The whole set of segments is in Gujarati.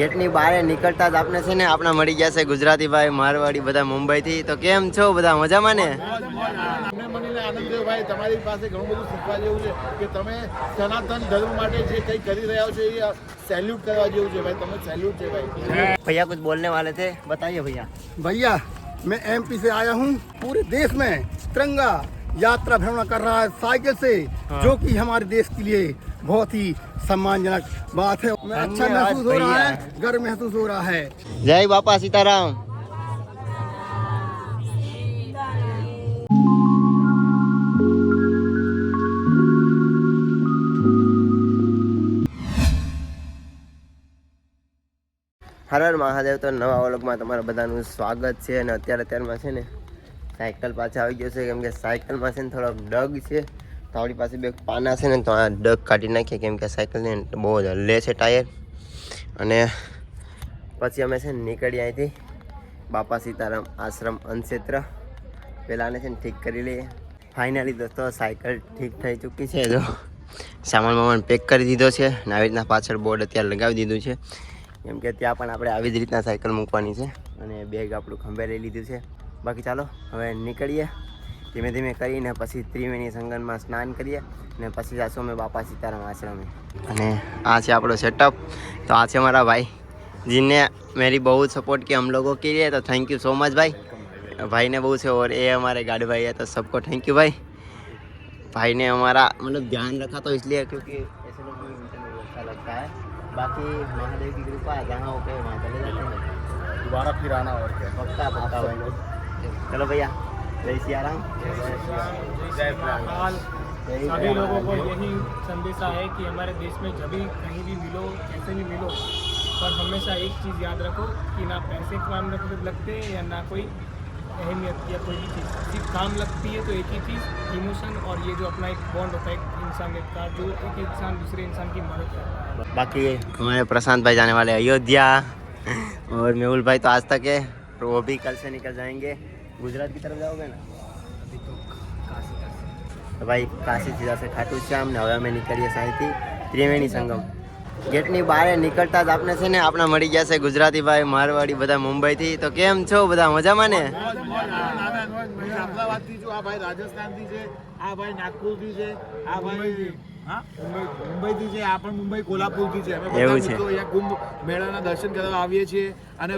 ગેટની બહાર નીકળતા જ આપણે છે ને આપણા મળી ગયા છે ગુજરાતી ભાઈ મારવાડી બધા મુંબઈથી. તો કેમ છો બધા મજામાં ને? અમને મનીને આનંદ થયો ભાઈ, તમારી પાસે ઘણું બધું શીખવા જેવું છે કે તમે સનાતન ધર્મ માટે જે કંઈ કરી રહ્યા છો એ સેલ્યુટ કરવા જેવું છે ભાઈ. તમે સેલ્યુટ છે ભાઈ. भैया कुछ बोलने वाले थे, बताइए भैया. भैया मैं एमपी से आया हूँ। पूरे देश में तिरंगा यात्रा भ्रमण कर रहा है साइकिल से, जो कि हमारे देश के लिए बहुत ही सम्मानजनक बात है। मैं अच्छा महसूस हो रहा है, गर्व महसूस हो रहा है। जय बापा सीताराम. હર હર મહાદેવ. તો નવા વ્લોગમાં તમારા બધાનું સ્વાગત છે. અને અત્યારમાં છે ને સાયકલ પાછા આવી ગયો છે, કેમ કે સાયકલમાં છે ને થોડોક ડગ છે. તો આપણી પાસે બે પાના છે ને, તો આ ડગ કાઢી નાખીએ, કેમ કે સાયકલને બહુ જ હલે છે ટાયર. અને પછી અમે છે ને નીકળીએ અહીંથી બાપા સીતારામ આશ્રમ અન્નક્ષેત્ર. પહેલાં છે ને ઠીક કરી લઈએ. ફાઇનલી દોસ્તો સાયકલ ઠીક થઈ ચૂકી છે. જો સામાન પેક કરી દીધો છે ને આવી રીતના પાછળ બોર્ડ અત્યારે લગાવી દીધું છે, કેમ કે ત્યાં પણ આપણે આવી જ રીતના સાયકલ મૂકવાની છે. અને બેગ આપણું ખંભે લઈ લીધું છે. બાકી ચાલો હવે નીકળીએ ધીમે ધીમે કરીને. પછી ત્રિવેણી સંગમમાં સ્નાન કરીએ અને પછી જઈશું અમે બાપા સીતારામ આશ્રમે. અને આ છે આપણો સેટઅપ. તો આ છે हमारा भाई जिनने मेरी बहुत सपोर्ट की हम लोगों के लिए. तो थैंक यू सो मच भाई. भाई ने बहुत से और ये हमारे गाड़ी भाई है, तो सबको थैंक यू भाई. भाई ने हमारा मतलब ध्यान रखा, तो इसलिए क्योंकि ऐसे लोग को अच्छा लगता है. बाकी महादेव की कृपा है, जहाँ होते हैं वहाँ चले जाते हैं. दोबारा फिर आना और क्या. पक्का पक्का भाई. चलो भैया, जय सियाराम. जय महाकाल. सभी लोगों को यही संदेशा है कि हमारे देश में जब भी कहीं भी मिलो, कैसे भी मिलो, पर हमेशा एक चीज़ याद रखो कि ना पैसे काम लगते हैं या ना कोई अहमियत या कोई भी चीज़. सिर्फ काम लगती है तो एक ही चीज़, इमोशन. और ये जो अपना एक बॉन्ड होता है एक इंसानियत का, जो एक इंसान दूसरे इंसान की मदद करता है. बाकी हमारे प्रशांत भाई जाने वाले अयोध्या, और मेहुल भाई तो आज तक है, तो वो भी कल से निकल जाएंगे. गुजरात की तरफ जाओगे ना? तो भाई काशी सीधा से खाटू श्याम ने. હવે અમે નીકળીએ સાહીથી ત્રિવેણી સંગમ. ગેટની બહાર નીકળતા જ આપણે છે ને આપણા મળી ગયા છે ગુજરાતી ભાઈ મારવાડી બધા મુંબઈથી. તો કેમ છો બધા મજામાં ને? અમદાવાદથી છું, આ ભાઈ રાજસ્થાનથી છે, આ ભાઈ નાગપુરથી છે, આ ભાઈ મુંબઈથી છે, આ પણ મુંબઈ કોલ્હાપુરથી છે. અમે બધા મિત્રો અહીંયા કુંભ મેળાના દર્શન કરવા આવીએ છીએ. અને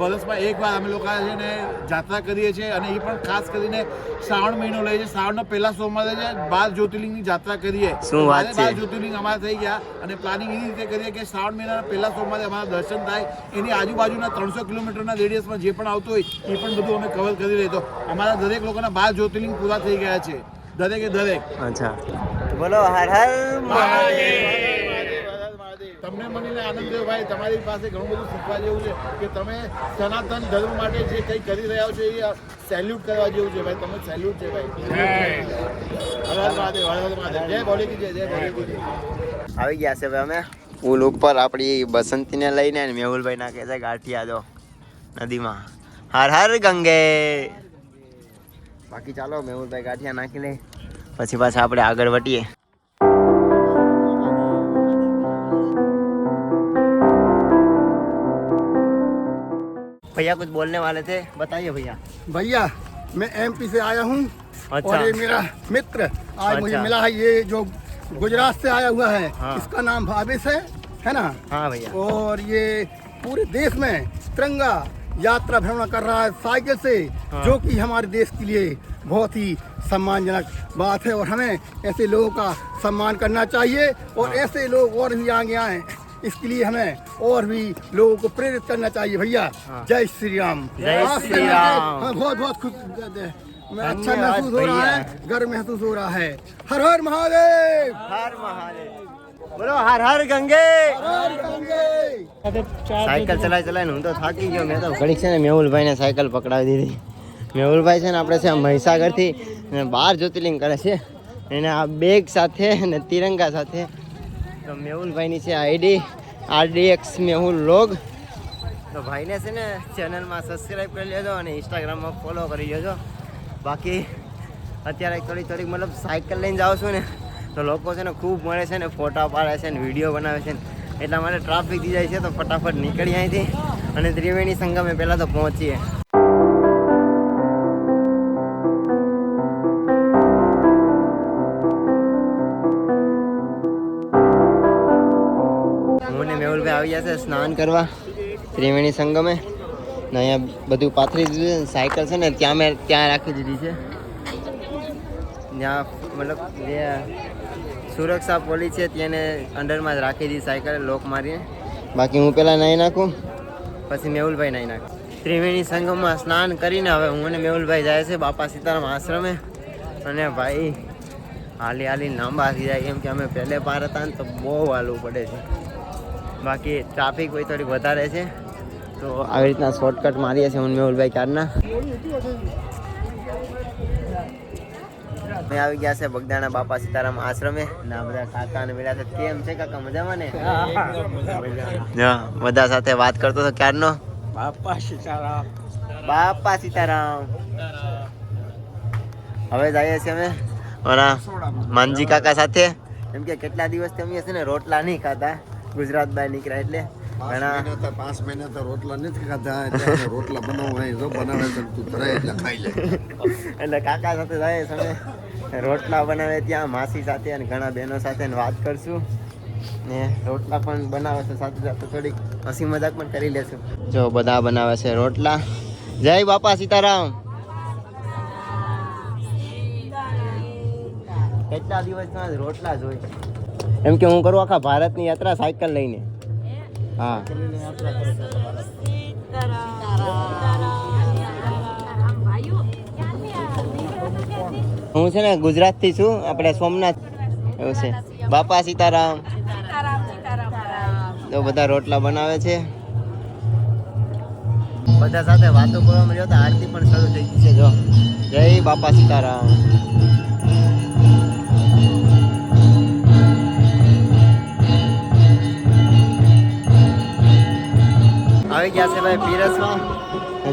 વર્ષમાં એકવાર અમે લોકો છે ને જાત્રા કરીએ છીએ. અને એ પણ ખાસ કરીને શ્રાવણ મહિનો લઈએ છીએ. શ્રાવણનો પહેલા સોમવારે છે 12 જ્યોતિર્લિંગની જાત્રા કરીએ. શું વાત છે? 12 જ્યોતિર્લિંગ અમારા થઈ ગયા. અને પ્લાનિંગ એવી રીતે કરીએ કે શ્રાવણ મહિનાના પહેલા સોમવારે અમારા દર્શન થાય. એની આજુબાજુના 300 કિલોમીટરના રેડિયસમાં જે પણ આવતું હોય એ પણ બધું અમે કવર કરી લઈએ. તો અમારા દરેક લોકોના 12 જ્યોતિર્લિંગ પૂરા થઈ ગયા છે, દરેકે દરેક. અચ્છા, તો બોલો હર હર મહાદેવ. તમને મનીને આનંદ થયો ભાઈ, તમારી પાસે ઘણું બધું શીખવા જેવું છે કે તમે સનાતન ધર્મ માટે જે કંઈ કરી રહ્યા છો એ સેલ્યુટ કરવા જેવું છે ભાઈ. તમે સેલ્યુટ છે ભાઈ. હર હર મહાદેવ, હર હર મહાદેવ. જય ભોલે કી જય, જય ભોલે કી જય. આવી ગયા છે હવે અમે પુલ ઉપર આપણી બસંતીને લઈને. મેહુલભાઈ નાખે છે ગાંઠિયા જો નદીમાં. હર હર ગંગે. બાકી ચાલો મેહુલભાઈ ગાંઠિયા નાખી લે, પછી પાછા આપણે આગળ વટીએ. भैया कुछ बोलने वाले थे, बताइए भैया. भैया मैं एमपी से आया हूँ। अच्छा. और ये मेरा मित्र आज अच्छा. मुझे मिला है, ये जो गुजरात से आया हुआ है. हाँ. इसका नाम भावेश है ना. हाँ भैया. और ये पूरे देश में तिरंगा यात्रा भ्रमण कर रहा है साइकिल से, हाँ. जो कि हमारे देश के लिए बहुत ही सम्मानजनक बात है. और हमें ऐसे लोगों का सम्मान करना चाहिए. और हाँ. ऐसे लोग और भी आगे आए, इसके लिए हमें और भी लोगों को प्रेरित करना चाहिए भैया. हाँ. जय श्री राम. जय श्री राम. हाँ, बहुत बहुत खुश मैं अच्छा महसूस हो रहा है, गर्व महसूस हो रहा है. हर हर महादेव. हर महादेव. बोलो हर हर गंगे. हर गंगे. સાયકલ ચલાઈ ચલાવીને હું તો થાકી ગયો. મેં તો ઘડીક છે ને મેહુલભાઈને સાયકલ પકડાવી દીધી. મેહુલભાઈ છે ને આપણે છે મહીસાગરથી 12 જ્યોતિર્લિંગ કરે છે. એને આ બેગ સાથે અને તિરંગા સાથે. તો મેહુલભાઈની છે આઈડી RDX મેહુલ લોગ. તો ભાઈને છે ને ચેનલમાં સબસ્ક્રાઈબ કરી લેજો અને ઇન્સ્ટાગ્રામમાં ફોલો કરી લેજો. બાકી અત્યારે થોડીક મતલબ સાયકલ લઈને જાઉં છું ને, તો લોકો છે ને ખૂબ મળે છે ને, ફોટા પાડે છે ને, વિડીયો બનાવે છે ને. એટલા માટે ટ્રાફિક થઈ જાય છે, તો ફટાફટ નીકળી અહીંથી અને ત્રિવેણી સંગમે પહેલાં તો પહોંચીએ. હું ને મેહુલભાઈ આવી ગયા છે સ્નાન કરવા ત્રિવેણી સંગમે. ને અહીંયા બધું પાથરી દીધું છે. સાયકલ છે ને ત્યાં રાખી દીધી છે. ત્યાં મતલબ જે સુરક્ષા પોલીસ છે તેને અંડરમાં જ રાખી દીધી સાયકલ લોક મારીને. બાકી હું પહેલાં નાહી નાખું, પછી મેહુલભાઈ નાહી નાખું. ત્રિવેણી સંગમમાં સ્નાન કરીને હવે હું અને મેહુલભાઈ જાય છે બાપા સીતારામ આશ્રમે. અને ભાઈ હાલી લાંબા થઈ જાય, કેમ કે અમે પહેલે પાર હતા ને તો બહુ હાલવું પડે છે. બાકી ટ્રાફિક હોય થોડીક વધારે છે, તો આવી રીતના શોર્ટકટ મારીએ છીએ હું મેહુલભાઈ ક્યારના. મેં આવી ગયા છે બગદાણા બાપા સીતારામ આશ્રમે. ના બધા કાકા ને મળ્યા છે. કેમ છે કાકા, મજામાં ને? બધા સાથે વાત કરતો હતો ક્યારનો. બાપા સીતારામ, બાપા સીતારામ. હવે જઈએ છીએ અમે મારા માનજી કાકા સાથે. એમ કે કેટલા દિવસથી અમે છે ને રોટલા નહીં ખાતા, ગુજરાત બહાર નીકળ્યા એટલે. 5 મહિના તો રોટલા નથી ખાધા, રોટલા બનાવે છે તું ધરાય એટલે ખાઈ લે. એટલે કાકા સાથે જાય છે અમે રોટલા બનાવે ત્યાં માસી સાથે અને ઘણા બહેનો સાથે વાત કરશું. ને રોટલા પણ બનાવે છે, સાથે સાથે થોડીક હસી મજાક પણ કરી લેશું. જો બધા બનાવે છે રોટલા. જય બાપા સીતારામ. કેટલા દિવસમાં રોટલા જ હોય. એમ કે હું કરું આખા ભારતની યાત્રા સાયકલ લઈને. હા, હું છે ને ગુજરાતથી છું, આપણે સોમનાથ. એવું છે. બાપા સીતારામ. તો બધા રોટલા બનાવે છે. બધા સાથે વાતો કરવા મળ્યો તો આરતી પણ શરૂ થઈ ગઈ છે. જો જય બાપા સીતારામ. આવી ગયા છે ભાઈ પીરસમાં.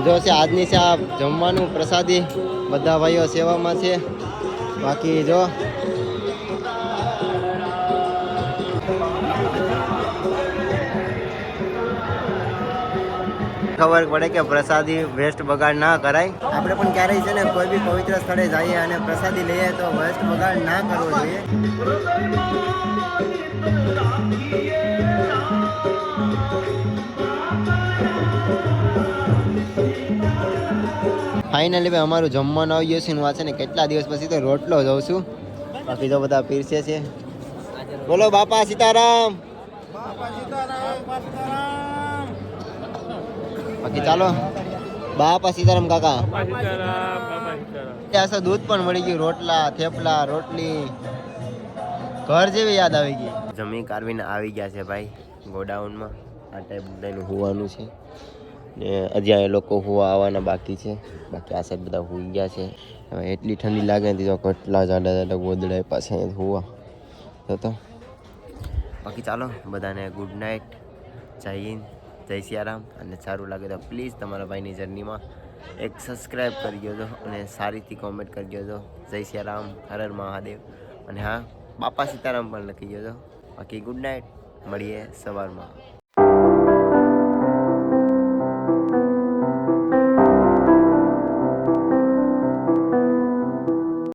જો છે આજની છે આ જમવાનું પ્રસાદી. બધા ભાઈઓ સેવામાં છે. બાકી જો ખબર પડે કે પ્રસાદી વેસ્ટ બગાડ ના કરાય. આપણે પણ ક્યારેય છે ને કોઈ બી પવિત્ર સ્થળે જઈએ અને પ્રસાદી લઈએ તો વેસ્ટ બગાડ ના કરવો જોઈએ. ફાઇનલી ભાઈ અમારું જમવાનું આવી ગયું છે. હું આ છે ને કેટલા દિવસ પછી તો રોટલો જોઉં છું. બાકી તો બધા પીરસે છે. બોલો બાપા સીતારામ. બાકી ચાલો બાપા સીતારામ કાકા. ત્યાં દૂધ પણ મળી ગયું, રોટલા થેપલા રોટલી, ઘર જેવી યાદ આવી ગઈ. જમી કારવીને આવી ગયા છે ભાઈ ગોડાઉનમાં. આ ટાઈપ બધાનું હોવાનું છે ને હજી આ લોકો હોવા આવવાના બાકી છે. બાકી આ સાઈડ બધા હોઈ ગયા છે. હવે એટલી ઠંડી લાગે ને તો કેટલા જાડા ગોદડા પાસે હોવા તો. બાકી ચાલો બધાને ગુડ નાઇટ, જય હિન્દ, જય સિયારામ. અને સારું લાગે તો પ્લીઝ તમારા ભાઈની જર્નીમાં એક સબસ્ક્રાઈબ કરી દેજો અને સારીથી કોમેન્ટ કરી દેજો. જય સિયારામ, હર હર મહાદેવ. અને હા, બાપા સીતારામ પણ લખી દેજો. બાકી ગુડ નાઇટ, મળીએ સવારમાં.